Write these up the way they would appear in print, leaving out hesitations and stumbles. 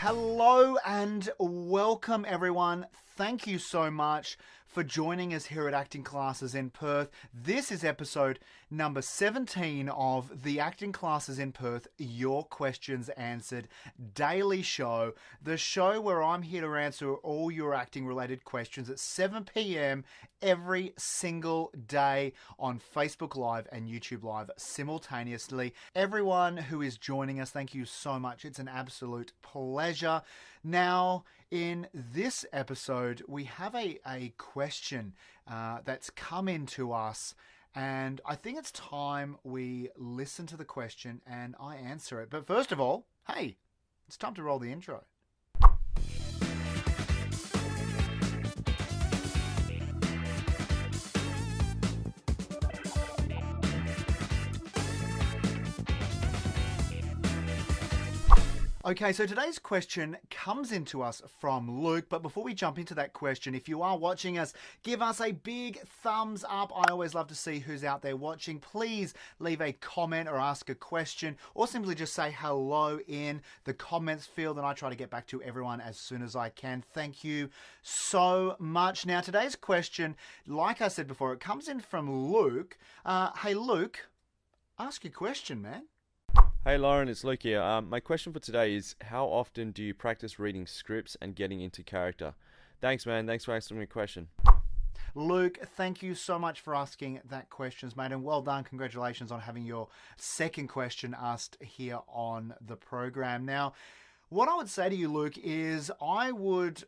Hello and welcome everyone. Thank you so much for joining us here at Acting Classes in Perth. This is episode number 17 of the Acting Classes in Perth Your Questions Answered daily show. The show where I'm here to answer all your acting related questions at 7 p.m. every single day on Facebook Live and YouTube Live simultaneously. Everyone who is joining us, thank you so much. It's an absolute pleasure. Now, in this episode, we have a question that's come into us, and I think it's time we listen to the question and I answer it. But first of all, hey, it's time to roll the intro. Okay, so today's question comes into us from Luke, but before we jump into that question, if you are watching us, give us a big thumbs up. I always love to see who's out there watching. Please leave a comment or ask a question, or simply just say hello in the comments field, and I try to get back to everyone as soon as I can. Thank you so much. Now, today's question, like I said before, it comes in from Luke. Hey, Luke, ask your question, man. Hey Lauren, it's Luke here. My question for today is, how often do you practice reading scripts and getting into character? Thanks, man. Thanks for answering my question. Luke, thank you so much for asking that question, mate, and well done. Congratulations on having your second question asked here on the program. Now, what I would say to you, Luke, is I would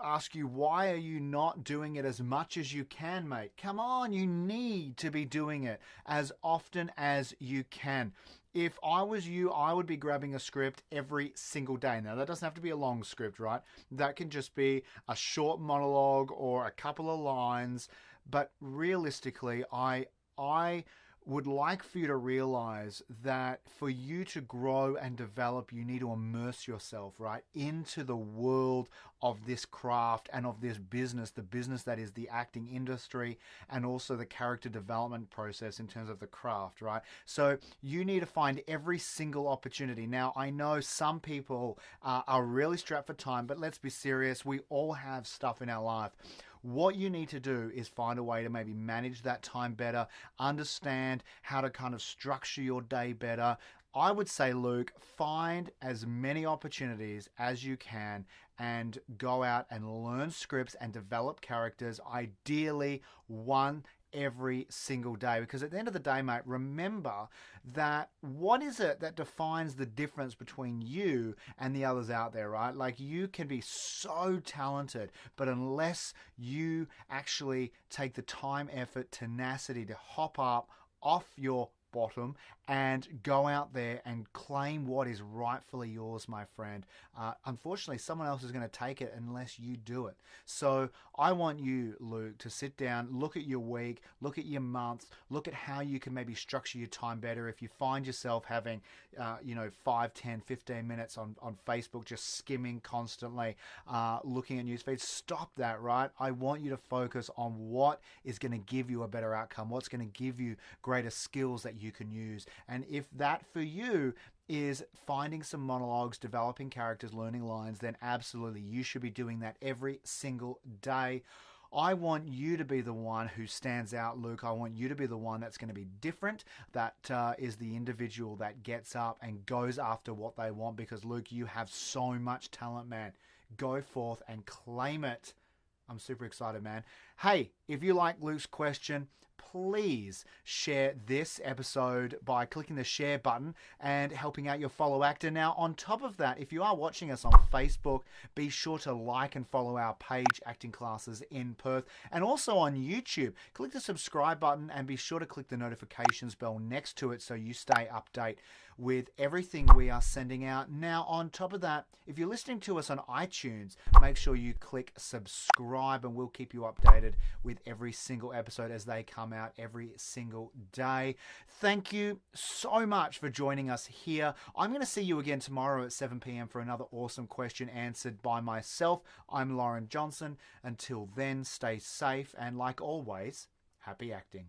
ask you, why are you not doing it as much as you can, mate? Come on, you need to be doing it as often as you can. If I was you, I would be grabbing a script every single day. Now, that doesn't have to be a long script, right? That can just be a short monologue or a couple of lines. But realistically, I would like for you to realize that for you to grow and develop, you need to immerse yourself, right, into the world of this craft and of this business, the business that is the acting industry, and also the character development process in terms of the craft, right? So you need to find every single opportunity. Now, I know some people are really strapped for time, but let's be serious. We all have stuff in our life. What you need to do is find a way to maybe manage that time better, understand how to kind of structure your day better. I would say, Luke, find as many opportunities as you can and go out and learn scripts and develop characters, ideally one every single day. Because at the end of the day, mate, remember that what is it that defines the difference between you and the others out there, right? Like, you can be so talented, but unless you actually take the time, effort, tenacity to hop up off your bottom and go out there and claim what is rightfully yours, my friend, unfortunately someone else is going to take it unless you do it. So I want you, Luke, to sit down, look at your week, look at your months, look at how you can maybe structure your time better. If you find yourself having 5, 10, 15 minutes on Facebook, just skimming constantly, looking at newsfeeds, stop that, right? I want you to focus on what is going to give you a better outcome, what's going to give you greater skills that you can use. And if that for you is finding some monologues, developing characters, learning lines, then absolutely you should be doing that every single day. I want you to be the one who stands out, Luke. I want you to be the one that's going to be different, that is the individual that gets up and goes after what they want, because, Luke, you have so much talent, man. Go forth and claim it. I'm super excited, man. Hey, if you like Luke's question, please share this episode by clicking the share button and helping out your fellow actor. Now, on top of that, if you are watching us on Facebook, be sure to like and follow our page, Acting Classes in Perth. And also on YouTube, click the subscribe button and be sure to click the notifications bell next to it so you stay updated with everything we are sending out. Now, on top of that, if you're listening to us on iTunes, make sure you click subscribe and we'll keep you updated with every single episode as they come out every single day. Thank you so much for joining us here. I'm going to see you again tomorrow at 7 p.m. for another awesome question answered by myself. I'm Lauren Johnson. Until then, stay safe and, like always, happy acting.